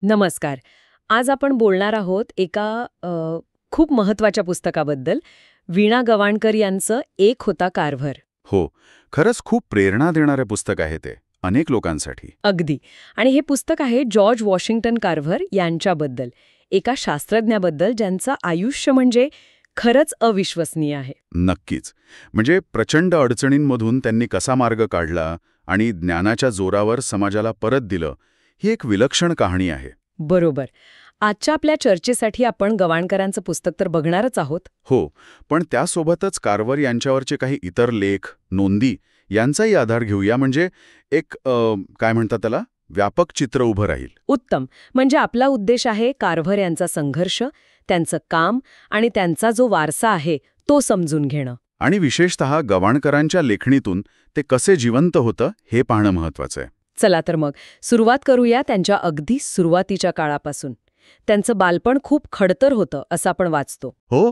नमस्कार. आज आपण बोलणार आहोत एका खूप महत्वाच्या पुस्तकाबद्दल. वीणा गवाणकर यांचं एक होता कारभार. हो, खरंच खूप प्रेरणा देणारं पुस्तक आहे ते अनेक लोकांसाठी. अगदी. आणि हे पुस्तक आहे जॉर्ज वॉशिंग्टन कार्व्हर यांच्याबद्दल, एका शास्त्रज्ञाबद्दल ज्यांचं आयुष्य म्हणजे खरंच अविश्वसनीय आहे. नक्कीच. म्हणजे प्रचंड अडचणींमधून त्यांनी कसा मार्ग काढला आणि ज्ञानाच्या जोरावर समाजाला परत दिलं, ही एक विलक्षण कहाणी आहे. बरोबर. आजच्या आपल्या चर्चेसाठी आपण गवाणकरांचं पुस्तक तर बघणारच आहोत. हो, पण त्यासोबतच कार्व्हर यांच्यावरचे काही इतर लेख, नोंदी यांचाही आधार घेऊया, म्हणजे एक काय म्हणतात त्याला, व्यापक चित्र उभं राहील. उत्तम. म्हणजे आपला उद्देश आहे कार्व्हर यांचा संघर्ष, त्यांचं काम आणि त्यांचा जो वारसा आहे तो समजून घेणं. आणि विशेषतः गवाणकरांच्या लेखणीतून ते कसे जिवंत होतं हे पाहणं महत्वाचं आहे. चला तर मग सुरुवात करूया त्यांच्या अगदी सुरुवातीच्या काळापासून. त्यांचं बालपण खूप खडतर होतं असं आपण वाचतो. हो,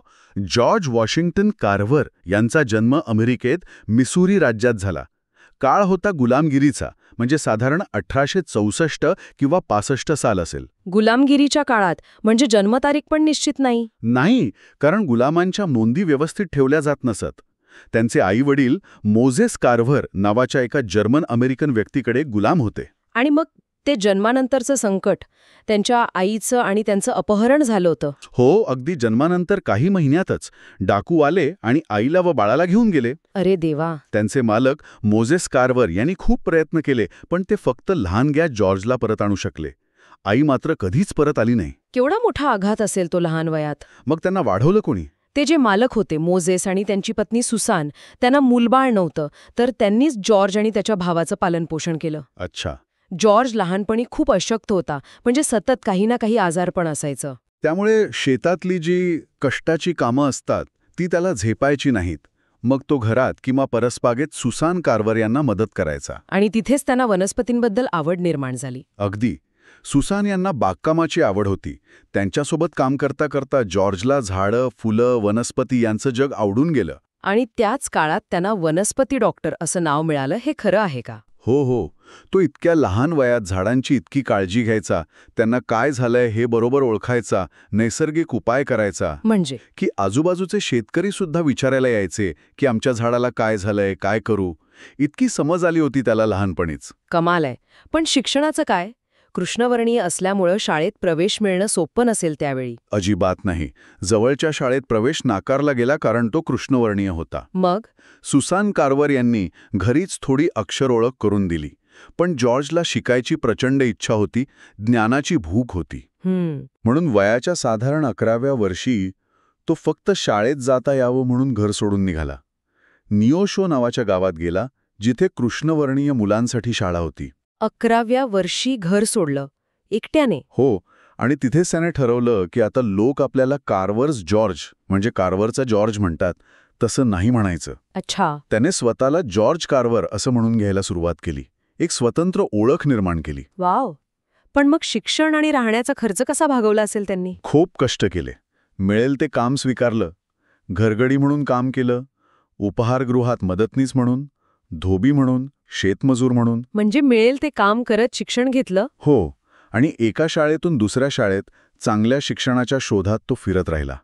जॉर्ज वॉशिंग्टन कार्व्हर यांचा जन्म अमेरिकेत मिसूरी राज्यात झाला. काळ होता गुलामगिरीचा, म्हणजे साधारण 1864 किंवा 65 साल असेल. गुलामगिरीच्या काळात म्हणजे जन्मतारीख पण निश्चित नाही? नाही, कारण गुलामांच्या नोंदी व्यवस्थित ठेवल्या जात नसत. त्यांचे आई-वडील मोझेस कार्व्हर नावाच्या एका जर्मन अमेरिकन व्यक्तीकडे गुलाम होते. आणि मग ते जन्मानंतरचं संकट, त्यांच्या आईचं आणि त्यांचं अपहरण झालं होतं. हो, अगदी जन्मानंतर काही महिन्यातच डाकू आले आणि आईला व बाळाला घेऊन गेले. अरे देवा. त्यांचे मालक मोझेस कार्व्हर यांनी खूप प्रयत्न केले, पण ते फक्त लहानग्या जॉर्जला परत आणू शकले. आई मात्र कधीच परत आली नाही. केवढा मोठा आघात असेल तो लहान वयात. मग त्यांना वाढवलं कोणी? ते जे मालक होते मोझेस आणि त्यांची पत्नी सुसान, त्यांना मूलबाळ नव्हतं, तर त्यांनीच जॉर्ज आणि त्याच्या भावाचं पालनपोषण केलं. अच्छा. जॉर्ज लहानपणी खूप अशक्त होता, म्हणजे सतत काही ना काही आजारपण असायचं. त्यामुळे शेतातली जी कष्टाची कामं असतात ती त्याला झेपायची नाहीत. मग तो घरात किंवा परसबागेत सुसान कार्व्हर यांना मदत करायचा. आणि तिथेच त्यांना वनस्पतींबद्दल आवड निर्माण झाली. अगदी. सुसान यांना बागकामाची आवड होती. त्यांच्यासोबत काम करता करता जॉर्जला झाडं, फुलं, वनस्पती यांचं जग आवडून गेलं. आणि त्याच काळात त्यांना वनस्पती डॉक्टर असं नाव मिळालं. हे खरं आहे का? हो. तो इतक्या लहान वयात झाडांची इतकी काळजी घ्यायचा, त्यांना काय झालंय हे बरोबर ओळखायचा, नैसर्गिक उपाय करायचा. म्हणजे की आजूबाजूचे शेतकरी सुद्धा विचारायला यायचे की आमच्या झाडाला काय झालंय, काय करू. इतकी समज आली होती त्याला लहानपणीच. कमाल आहे. पण शिक्षणाचं काय? कृष्णवर्णीय असल्यामुळं शाळेत प्रवेश मिळणं सोपं नसेल त्यावेळी. अजिबात नाही. जवळच्या शाळेत प्रवेश नाकारला गेला कारण तो कृष्णवर्णीय होता. मग सुसान कार्व्हर यांनी घरीच थोडी अक्षर ओळख करून दिली. पण जॉर्जला शिकायची प्रचंड इच्छा होती, ज्ञानाची भूक होती. म्हणून वयाच्या साधारण 11व्या वर्षी तो फक्त शाळेत जाता यावं म्हणून घर सोडून निघाला. निओशो नावाच्या गावात गेला, जिथे कृष्णवर्णीय मुलांसाठी शाळा होती. 11व्या वर्षी घर सोडलं एकट्याने? हो, आणि तिथेच त्याने ठरवलं की आता लोक आपल्याला कार्व्हर्स जॉर्ज, म्हणजे कार्व्हरचा जॉर्ज म्हणतात, तसं नाही म्हणायचं. अच्छा. त्याने स्वतःला जॉर्ज कार्व्हर असं म्हणून घ्यायला सुरुवात केली. एक स्वतंत्र ओळख निर्माण केली. वाव. पण मग शिक्षण आणि राहण्याचा खर्च कसा भागवला असेल त्यांनी? खूप कष्ट केले. मिळेल ते काम स्वीकारलं. घरगडी म्हणून काम केलं, उपहारगृहात मदतनीस म्हणून, धोबी म्हणून, शेतमजूर म्हणून. म्हणजे मिळेल ते काम करत शिक्षण घेतलं? हो. आणि एका शाळेतून दुसऱ्या शाळेत चांगल्या शिक्षणाच्या शोधात तो फिरत राहिला.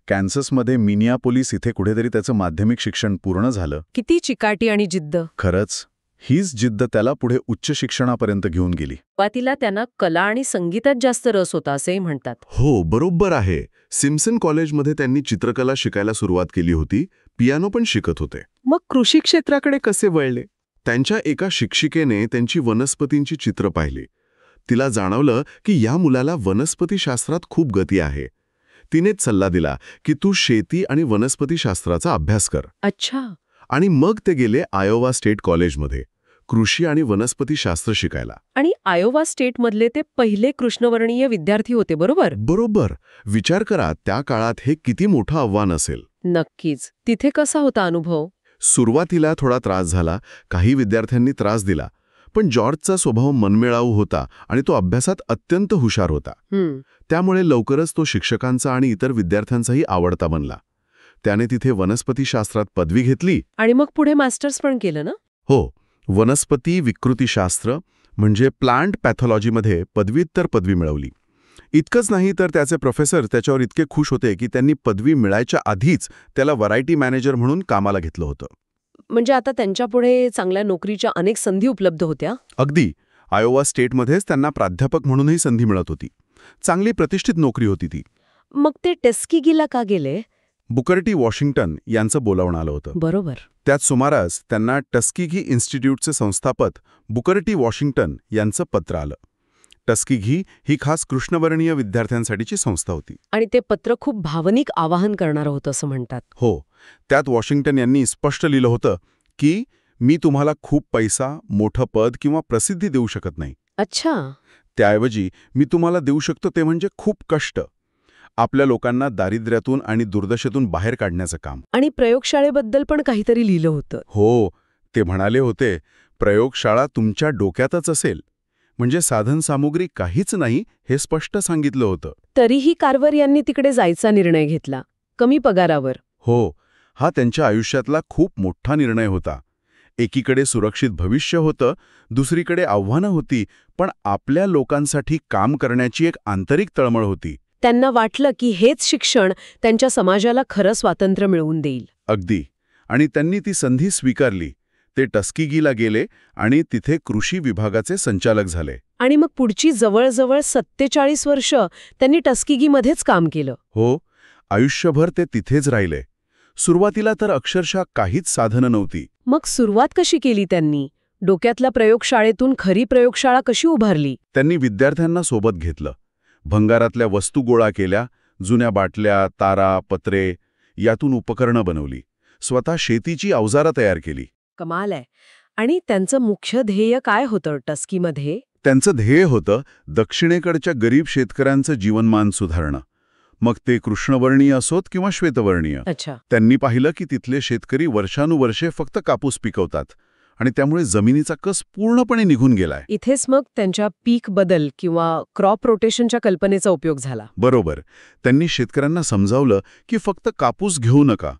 कॅन्ससमध्ये मिनियापोलिस इथे कुठेतरी त्याचं माध्यमिक शिक्षण पूर्ण झालं. किती चिकाटी आणि जिद्द. खरंच, हीच जिद्द त्याला पुढे उच्च शिक्षणापर्यंत घेऊन गेली. सुरुवातीला त्यांना कला आणि संगीतात जास्त रस होता असेही म्हणतात. हो, बरोबर आहे. सिम्सन कॉलेजमध्ये त्यांनी चित्रकला शिकायला सुरुवात केली होती. पियानो पण शिकत होते. मग कृषी क्षेत्राकडे कसे वळले? त्यांच्या एका शिक्षिकेने त्यांची वनस्पतींची चित्र पाहिली. तिला जाणवलं की या मुलाला वनस्पतीशास्त्रात खूप गती आहे. तिनेच सल्ला दिला की तू शेती आणि वनस्पतीशास्त्राचा अभ्यास कर. अच्छा. आणि मग ते गेले आयोवा स्टेट कॉलेजमध्ये कृषी आणि वनस्पतीशास्त्र शिकायला. आणि आयोवा स्टेटमधले ते पहिले कृष्णवर्णीय विद्यार्थी होते, बरोबर? बरोबर. विचार करा, त्या काळात हे किती मोठं आव्हान असेल. नक्कीच. तिथे कसा होता अनुभव? सुरुवातीला थोडा त्रास झाला, काही विद्यार्थ्यांनी त्रास दिला. पण जॉर्जचा स्वभाव मनमिळावू होता आणि तो अभ्यासात अत्यंत हुशार होता. त्यामुळे लवकरच तो शिक्षकांचा आणि इतर विद्यार्थ्यांचाही आवडता बनला. त्याने तिथे वनस्पतीशास्त्रात पदवी घेतली. आणि मग पुढे मास्टर्स पण केलं ना? हो, वनस्पती विकृतीशास्त्र म्हणजे प्लांट पॅथॉलॉजीमध्ये पदव्युत्तर पदवी मिळवली. इतकंच नाही तर त्याचे प्रोफेसर त्याच्यावर इतके खुश होते की त्यांनी पदवी मिळायच्या आधीच त्याला व्हरायटी मॅनेजर म्हणून कामाला घेतलं होतं. म्हणजे आता त्यांच्यापुढे चांगल्या नोकरीच्या अनेक संधी उपलब्ध होत्या. अगदी. आयोवा स्टेटमध्येच त्यांना प्राध्यापक म्हणूनही संधी मिळत होती. चांगली प्रतिष्ठित नोकरी होती ती. मग ते टस्केगीला का गेले? बुकर टी वॉशिंग्टन यांचं बोलावणं आलं होतं. बरोबर. त्याच सुमारास त्यांना टस्केगी इन्स्टिट्यूटचे संस्थापक बुकर टी वॉशिंग्टन यांचं पत्र आलं. टस्केगी ही खास कृष्णवर्णीय विद्यार्थ्यांसाठीची संस्था होती. आणि ते पत्र खूप भावनिक आवाहन करणारं होतं असं म्हणतात. हो. त्यात वॉशिंग्टन यांनी स्पष्ट लिहिलं होतं की मी तुम्हाला खूप पैसा, मोठं पद किंवा प्रसिद्धी देऊ शकत नाही. अच्छा. त्याऐवजी मी तुम्हाला देऊ शकतो ते म्हणजे खूप कष्ट, आपल्या लोकांना दारिद्र्यातून आणि दुर्दशेतून बाहेर काढण्याचं काम. आणि प्रयोगशाळेबद्दल पण काहीतरी लिहिलं होतं. हो. ते म्हणाले होते प्रयोगशाळा तुमच्या डोक्यातच असेल, म्हणजे साधनसामुग्री काहीच नाही हे स्पष्ट सांगितलं होतं. तरीही कार्व्हर यांनी तिकडे जायचा निर्णय घेतला, कमी पगारावर. हो. हा त्यांच्या आयुष्यातला खूप मोठा निर्णय होता. एकीकडे सुरक्षित भविष्य होतं, दुसरीकडे आव्हानं होती, पण आपल्या लोकांसाठी काम करण्याची एक आंतरिक तळमळ होती. त्यांना वाटलं की हेच शिक्षण त्यांच्या समाजाला खरं स्वातंत्र्य मिळवून देईल. अगदी. आणि त्यांनी ती संधी स्वीकारली. ते टस्केगीला गेले आणि तिथे कृषी विभागाचे संचालक झाले. आणि मग पुढची जवळजवळ 47 वर्ष त्यांनी टस्केगीमध्येच काम केलं. हो. आयुष्यभर ते तिथेच राहिले. सुरुवातीला तर अक्षरशः काहीच साधनं नव्हती. मग सुरुवात कशी केली त्यांनी? डोक्यातल्या प्रयोगशाळेतून खरी प्रयोगशाळा कशी उभारली? त्यांनी विद्यार्थ्यांना सोबत घेतलं. भंगारातल्या वस्तू गोळा केल्या, जुन्या बाटल्या, तारा, पत्रे यातून उपकरणं बनवली. स्वतः शेतीची अवजारं तयार केली. कमाल आहे. आणि त्यांचं मुख्य ध्येय काय होतं टस्कीमध्ये? त्यांचं ध्येय होतं दक्षिणेकडच्या गरीब शेतकऱ्यांचं जीवनमान सुधारणं. मग ते कृष्णवर्णीय असोत किंवा श्वेतवर्णीय. अच्छा. त्यांनी पाहिलं की तिथले शेतकरी वर्षानुवर्षे फक्त कापूस पिकवतात आणि त्यामुळे जमिनीचा कस पूर्णपणे निघून गेलाय. इथेच मग त्यांच्या पीक बदल किंवा क्रॉप रोटेशनच्या कल्पनेचा उपयोग झाला. बरोबर. त्यांनी शेतकऱ्यांना समजावलं की फक्त कापूस घेऊ नका,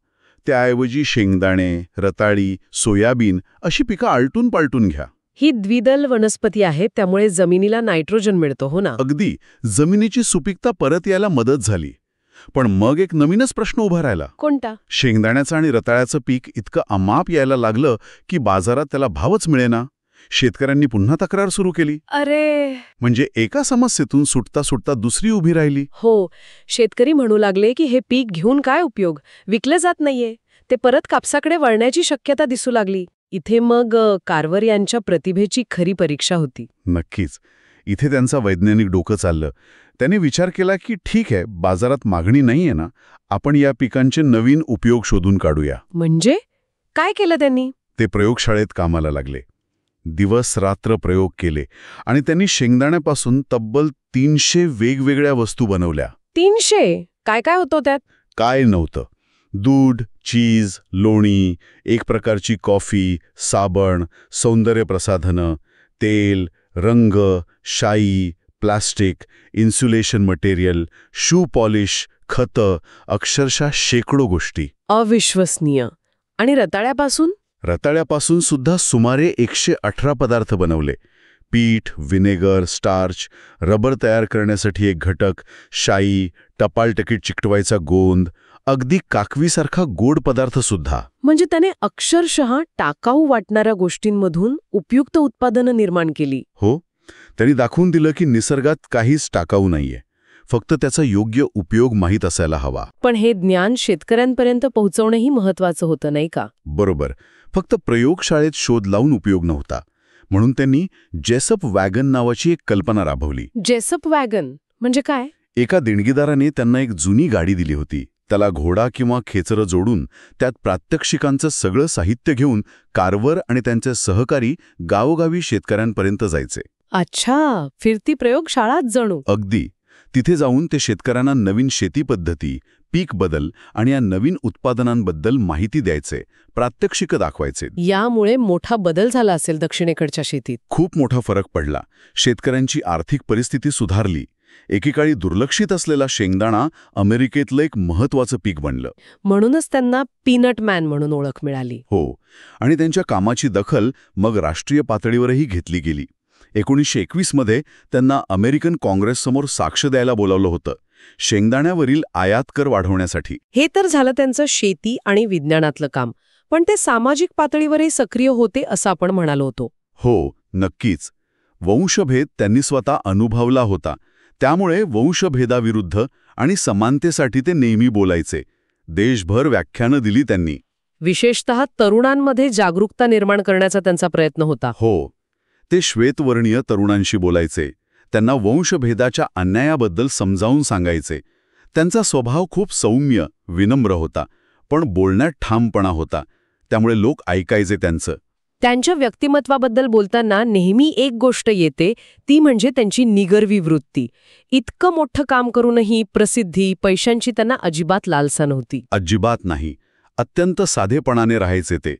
त्याऐवजी शेंगदाणे, रताळी, सोयाबीन अशी पिकं आलटून पालटून घ्या. ही द्विदल वनस्पती आहे, त्यामुळे जमिनीला नायट्रोजन मिळतो. हो ना. अगदी. जमिनीची सुपीकता परत यायला मदत झाली. पण मग एक नवीनच प्रश्न उभा राहिला. कोणता? शेंगदाण्याचं आणि रताळ्याचं पीक इतकं अमाप यायला लागलं की बाजारात त्याला भावच मिळेना. शेतकऱ्यांनी पुन्हा तक्रार सुरू केली. अरे. म्हणजे एका समस्येतून सुटता सुटता दुसरी उभी राहिली. हो. शेतकरी म्हणू लागले की हे पीक घेऊन काय उपयोग, विकलं जात नाहीये. ते परत कापसाकडे वळण्याची शक्यता दिसू लागली. इथे मग कार्व्हर यांच्या प्रतिभेची खरी परीक्षा होती. नक्कीच. इथे त्यांचा वैज्ञानिक डोकं चाललं. त्यांनी विचार केला की ठीक आहे, बाजारात मागणी नाहीये ना, आपण या पिकांचे नवीन उपयोग शोधून काढूया. म्हणजे काय केलं त्यांनी? ते प्रयोगशाळेत कामाला लागले. दिवस रात्र प्रयोग केले आणि त्यांनी शेंगदाण्यापासून तब्बल 300 वेगवेगळ्या वस्तू बनवल्या. 300? काय काय होतं त्यात? काय नव्हतं. दूध, चीज, लोणी, एक प्रकारची कॉफी, साबण, सौंदर्य प्रसाधनं, तेल, रंग, शाई, plastic, insulation material, shoe polish, खतं, अक्षरशः शेकडो गोष्टी. अविश्वसनीय. आणि रताळ्यापासून? रताळ्यापासून सुद्धा सुमारे 118 पदार्थ बनवले. पीठ, व्हिनेगर, स्टार्च, रबर तयार करण्यासाठी एक घटक, शाई, टपाल तिकीट चिकटवायचा गोंद, अगदी काकवीसारखा गोड पदार्थ सुद्धा. म्हणजे त्याने अक्षरशः टाकाऊ वाटणाऱ्या गोष्टींमधून उपयुक्त उत्पादनं निर्माण केली. हो. त्यांनी दाखवून दिलं की निसर्गात काहीच टाकाऊ नाहीये, फक्त त्याचा योग्य उपयोग माहीत असायला हवा. पण हे ज्ञान शेतकऱ्यांपर्यंत पोहोचवणंही महत्वाचं होतं, नाही का? बरोबर. फक्त प्रयोगशाळेत शोध लावून उपयोग नव्हता. म्हणून त्यांनी जेसप वॅगन नावाची एक कल्पना राबवली. जेसप वॅगन म्हणजे काय? एका देणगीदाराने त्यांना एक जुनी गाडी दिली होती. त्याला घोडा किंवा खेचरं जोडून त्यात प्रात्यक्षिकांचं सगळं साहित्य घेऊन कार्व्हर आणि त्यांचे सहकारी गावोगावी शेतकऱ्यांपर्यंत जायचे. अच्छा. फिरती प्रयोगशाळाच जणू. अगदी. तिथे जाऊन ते शेतकऱ्यांना नवीन शेती पद्धती, पीक बदल आणि या नवीन उत्पादनांबद्दल माहिती द्यायचे, प्रात्यक्षिकं दाखवायचे. यामुळे मोठा बदल झाला असेल दक्षिणेकडच्या शेतीत. खूप मोठा फरक पडला. शेतकऱ्यांची आर्थिक परिस्थिती सुधारली. एकेकाळी दुर्लक्षित असलेला शेंगदाणा अमेरिकेतलं एक महत्वाचं पीक बनलं. म्हणूनच त्यांना पीनट मॅन म्हणून ओळख मिळाली. हो. आणि त्यांच्या कामाची दखल मग राष्ट्रीय पातळीवरही घेतली गेली. 1921 मध्ये त्यांना अमेरिकन काँग्रेससमोर साक्ष द्यायला बोलावलं होतं, शेंगदाण्यावरील आयात कर वाढवण्यासाठी. हे तर झालं त्यांचं शेती आणि विज्ञानातलं काम, पण ते सामाजिक पातळीवरही सक्रिय होते असं आपण म्हणालो होतो. हो, नक्कीच. वंशभेद त्यांनी स्वतः अनुभवला होता. त्यामुळे वंशभेदाविरुद्ध आणि समानतेसाठी ते नेहमी बोलायचे. देशभर व्याख्यानं दिली त्यांनी. विशेषतः तरुणांमध्ये जागरूकता निर्माण करण्याचा त्यांचा प्रयत्न होता. हो, ते श्वेतवर्णीय तरुणांशी बोलायचे. त्यांना वंशभेदाच्या अन्यायाबद्दल समजावून सांगायचे. त्यांचा स्वभाव खूप सौम्य, विनम्र होता, पण बोलण्यात ठामपणा होता. त्यामुळे लोक ऐकायचे त्यांचं. त्यांच्या व्यक्तिमत्वाबद्दल बोलताना नेहमी एक गोष्ट येते, ती म्हणजे त्यांची निगर्वी वृत्ती. इतकं मोठं काम करूनही प्रसिद्धी, पैशांची त्यांना अजिबात लालसा नव्हती. अजिबात नाही. अत्यंत साधेपणाने राहायचे ते.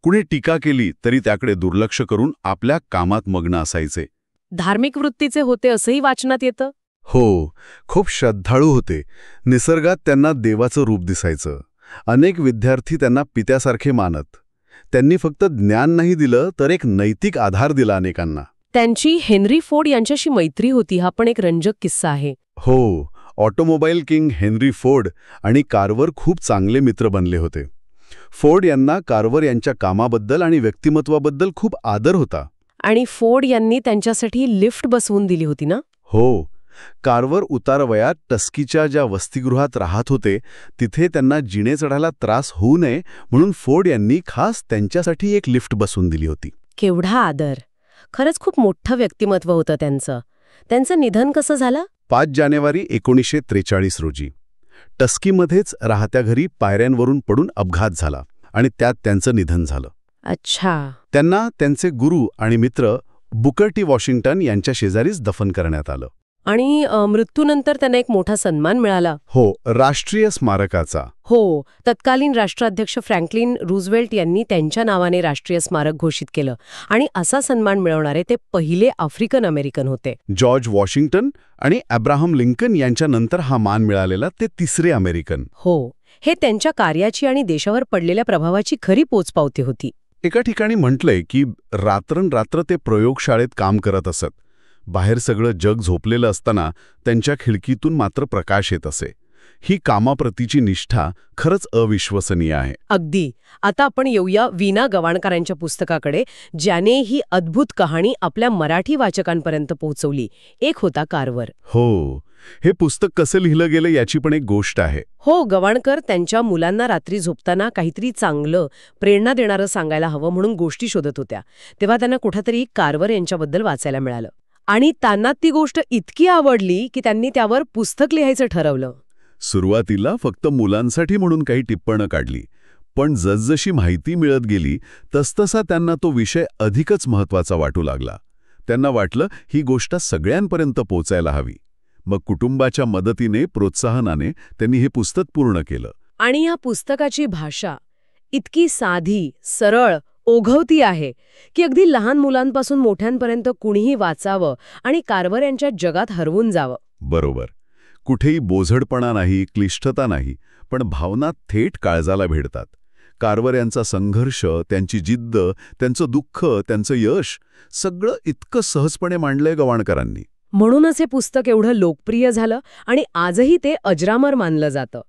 कुणी टीका केली तरी त्याकडे दुर्लक्ष करून आपल्या कामात मग्न असायचे. धार्मिक वृत्तीचे होते असंही वाचनात येतं. हो, खूप श्रद्धाळू होते. निसर्गात त्यांना देवाचं रूप दिसायचं. अनेक विद्यार्थी त्यांना पित्यासारखे मानत. त्यांनी फक्त ज्ञान नाही दिलं, तर एक नैतिक आधार दिला अनेकांना. त्यांची हेनरी फोर्ड यांच्याशी मैत्री होती, हा पण एक रंजक किस्सा आहे. हो, ऑटोमोबाईल किंग हेनरी फोर्ड आणि कार्वर खूप चांगले मित्र बनले होते. फोर्ड यांना कार्वर यांच्या कामाबद्दल आणि व्यक्तिमत्वाबद्दल खूप आदर होता. आणि फोर्ड यांनी त्यांच्यासाठी लिफ्ट बसवून दिली होती ना? हो, कार्वर उतारवयात टस्कीच्या ज्या वसतिगृहात राहत होते, तिथे त्यांना जिने चढायला त्रास होऊ नये म्हणून फोर्ड यांनी खास त्यांच्यासाठी एक लिफ्ट बसवून दिली होती. केवढा आदर! खरंच खूप मोठं व्यक्तिमत्व होतं त्यांचं. त्यांचं निधन कसं झालं? 5 जानेवारी 1943 रोजी टस्कीमध्येच राहत्या घरी पायऱ्यांवरून पडून अपघात झाला आणि त्यात त्यांचं निधन झालं. अच्छा. त्यांना त्यांचे गुरु आणि मित्र बुकर टी वॉशिंग्टन यांच्या शेजारीच दफन करण्यात आलं. आणि मृत्यूनंतर त्यांना एक मोठा सन्मान मिळाला. हो, राष्ट्रीय स्मारकाचा. हो, तत्कालीन राष्ट्राध्यक्ष फ्रँकलिन रूझवेल्ट यांनी त्यांच्या नावाने राष्ट्रीय स्मारक घोषित केलं आणि असा सन्मान मिळवणारे ते पहिले आफ्रिकन अमेरिकन होते. जॉर्ज वॉशिंग्टन आणि अब्राहम लिंकन यांच्यानंतर हा मान मिळालेला ते तिसरे अमेरिकन. हो, हे त्यांच्या कार्याची आणि देशावर पडलेल्या प्रभावाची खरी पोचपावती होती. एका ठिकाणी म्हटलंय की रात्रंरात्र ते प्रयोगशाळेत काम करत असत. बाहेर सगळं जग झोपलेलं असताना त्यांच्या खिडकीतून मात्र प्रकाश येत असे. ही कामाप्रतीची निष्ठा खरंच अविश्वसनीय आहे. अगदी. आता आपण येऊया वीणा गवाणकरांच्या पुस्तकाकडे, ज्याने ही अद्भुत कहाणी आपल्या मराठी वाचकांपर्यंत पोहोचवली. एक होता कार्वर. हो, हे पुस्तक कसं लिहिलं गेलं याची पण एक गोष्ट आहे. हो, गवाणकर त्यांच्या मुलांना रात्री झोपताना काहीतरी चांगलं, प्रेरणा देणारं सांगायला हवं म्हणून गोष्टी शोधत होत्या. तेव्हा त्यांना कुठेतरी कार्वर यांच्याबद्दल वाचायला मिळालं आणि त्यांना ती गोष्ट इतकी आवडली की त्यांनी त्यावर पुस्तक लिहायचं ठरवलं. सुरुवातीला फक्त मुलांसाठी म्हणून काही टिप्पणं काढली, पण जसजशी माहिती मिळत गेली तसतसा त्यांना तो विषय अधिकच महत्त्वाचा वाटू लागला. त्यांना वाटलं ही गोष्ट सगळ्यांपर्यंत पोचायला हवी. मग कुटुंबाच्या मदतीने, प्रोत्साहनाने त्यांनी हे पुस्तक पूर्ण केलं. आणि या पुस्तकाची भाषा इतकी साधी, सरळ, ओघवती आहे की अगदी लहान मुलांपासून मोठ्यांपर्यंत कुणीही वाचावं आणि कार्वर यांच्या जगात हरवून जावं. बरोबर. कुठेही बोझडपणा नाही, क्लिष्टता नाही, पण भावना थेट काळजाला भिडतात. कार्वर यांचा संघर्ष, त्यांची जिद्द, त्यांचं दुःख, त्यांचं यश सगळं इतकं सहजपणे मांडलंय गवाणकरांनी. म्हणूनच हे पुस्तक एवढं लोकप्रिय झालं आणि आजही ते अजरामर मानलं जातं.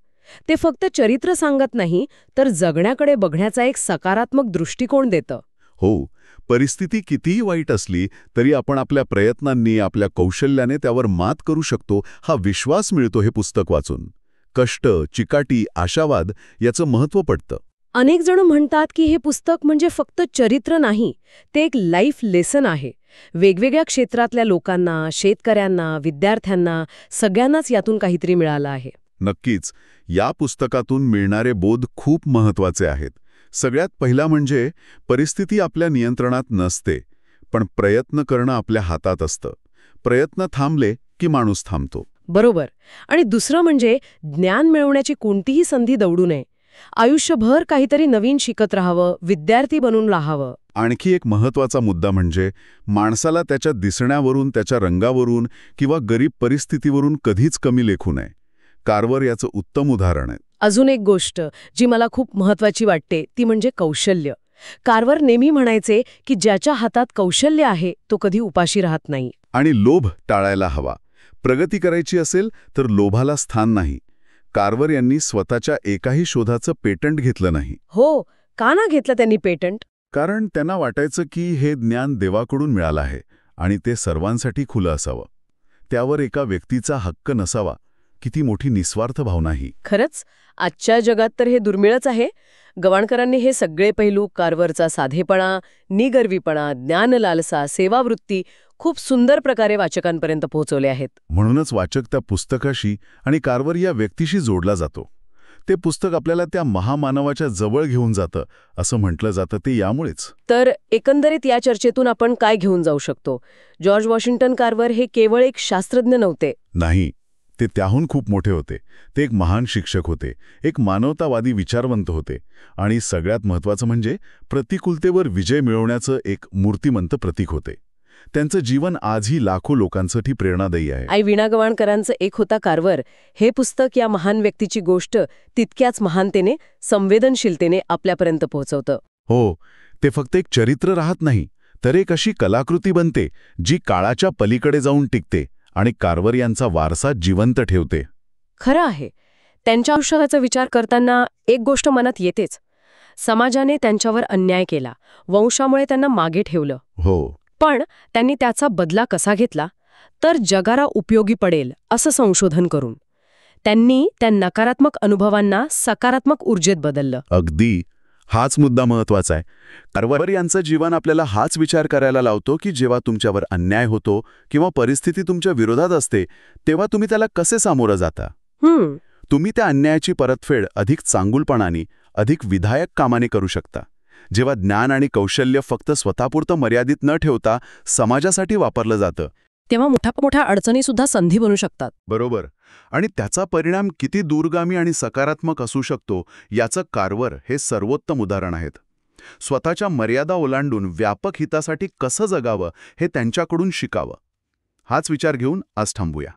ते फक्त चरित्र सांगत नाही, तर जगण्याकडे बघण्याचा एक सकारात्मक दृष्टिकोन देतं. हो, परिस्थिती कितीही वाईट असली तरी आपण आपल्या प्रयत्नांनी, आपल्या कौशल्याने त्यावर मात करू शकतो हा विश्वास मिळतो हे पुस्तक वाचून. कष्ट, चिकाटी, आशावाद याचं महत्त्व पडतं. अनेक जण म्हणतात की हे पुस्तक म्हणजे फक्त चरित्र नाही, ते एक लाईफ लेसन आहे. वेगवेगळ्या क्षेत्रातल्या लोकांना, शेतकऱ्यांना, विद्यार्थ्यांना सगळ्यांनाच यातून काहीतरी मिळालं आहे. नक्कीच. या पुस्तकातून मिळणारे बोध खूप महत्त्वाचे आहेत. सगळ्यात पहिला म्हणजे परिस्थिती आपल्या नियंत्रणात नसते, पण प्रयत्न करणं आपल्या हातात असतं. प्रयत्न थांबले की माणूस थांबतो. बरोबर. आणि दुसरं म्हणजे ज्ञान मिळवण्याची कोणतीही संधी दवडू नये. आयुष्यभर काहीतरी नवीन शिकत राहावं, विद्यार्थी बनून राहावं. आणखी एक महत्त्वाचा मुद्दा म्हणजे माणसाला त्याच्या दिसण्यावरून, त्याच्या रंगावरून किंवा गरीब परिस्थितीवरून कधीच कमी लेखू नये. कार्वर याचं उत्तम उदाहरण आहे. अजून एक गोष्ट जी मला खूप महत्वाची वाटते ती म्हणजे कौशल्य. कारवर नेहमी म्हणायचे की ज्याच्या हातात कौशल्य आहे तो कधी उपाशी राहत नाही. आणि लोभ टाळायला हवा. प्रगती करायची असेल तर लोभाला स्थान नाही. कारवर यांनी स्वतःच्या एकाही शोधाचं पेटंट घेतलं नाही. हो, का ना घेतलं त्यांनी पेटंट? कारण त्यांना वाटायचं की हे ज्ञान देवाकडून मिळालं आहे आणि ते सर्वांसाठी खुलं असावं. त्यावर एका व्यक्तीचा हक्क नसावा. किती मोठी निस्वार्थ भावना ही. खरंच आजच्या जगात तर हे दुर्मिळच आहे. गवाणकरांनी हे सगळे पैलू, कारवरचा साधेपणा, निगर्वीपणा, ज्ञानलालसा, सेवावृत्ती खूप सुंदर प्रकारे वाचकांपर्यंत पोहोचवले आहेत. म्हणूनच वाचक त्या पुस्तकाशी आणि कारवर या व्यक्तीशी जोडला जातो. ते पुस्तक आपल्याला त्या महामानवाच्या जवळ घेऊन जातं असं म्हटलं जातं ते यामुळेच. तर एकंदरीत या चर्चेतून आपण काय घेऊन जाऊ शकतो? जॉर्ज वॉशिंग्टन कारवर हे केवळ एक शास्त्रज्ञ नव्हते. नाही, ते त्याहून खूप मोठे होते. ते एक महान शिक्षक होते, एक मानवतावादी विचारवंत होते आणि सगळ्यात महत्त्वाचं म्हणजे प्रतिकूलतेवर विजय मिळवण्याचं एक मूर्तिमंत प्रतीक होते. त्यांचं जीवन आजही लाखो लोकांसाठी प्रेरणादायी आहे. आई वीणा गवाणकरांचं एक होता कारवर हे पुस्तक या महान व्यक्तीची गोष्ट तितक्याच महानतेने, संवेदनशीलतेने आपल्यापर्यंत पोहोचवतं. हो, ते फक्त एक चरित्र राहत नाही, तर एक अशी कलाकृती बनते जी काळाच्या पलीकडे जाऊन टिकते आणि कारवर यांचा वारसा जिवंत ठेवते. खरं आहे. त्यांच्या आयुष्याचा विचार करताना एक गोष्ट मनात येतेच. समाजाने त्यांच्यावर अन्याय केला, वंशामुळे त्यांना मागे ठेवलं. हो, पण त्यांनी त्याचा बदला कसा घेतला? तर जगाला उपयोगी पडेल असं संशोधन करून. त्यांनी त्या नकारात्मक अनुभवांना सकारात्मक ऊर्जेत बदललं. अगदी. हाच मुद्दा महत्वाचा आहे. कारवर यांचं जीवन आपल्याला हाच विचार करायला लावतो की जेव्हा तुमच्यावर अन्याय होतो किंवा परिस्थिती तुमच्या विरोधात असते तेव्हा तुम्ही त्याला कसे सामोरं जाता. तुम्ही त्या अन्यायाची परतफेड अधिक चांगुलपणाने, अधिक विधायक कामाने करू शकता. जेव्हा ज्ञान आणि कौशल्य फक्त स्वतःपुरतं मर्यादित न ठेवता समाजासाठी वापरलं जातं, तेव्हा मोठ्या अडचणी सुद्धा संधी बनू शकतात. बरोबर. आणि त्याचा परिणाम किती दूरगामी आणि सकारात्मक असू शकतो याचं कारवर हे सर्वोत्तम उदाहरण आहेत. स्वतःच्या मर्यादा ओलांडून व्यापक हितासाठी कसं जगावं हे त्यांच्याकडून शिकावं. हाच विचार घेऊन आज थांबूया.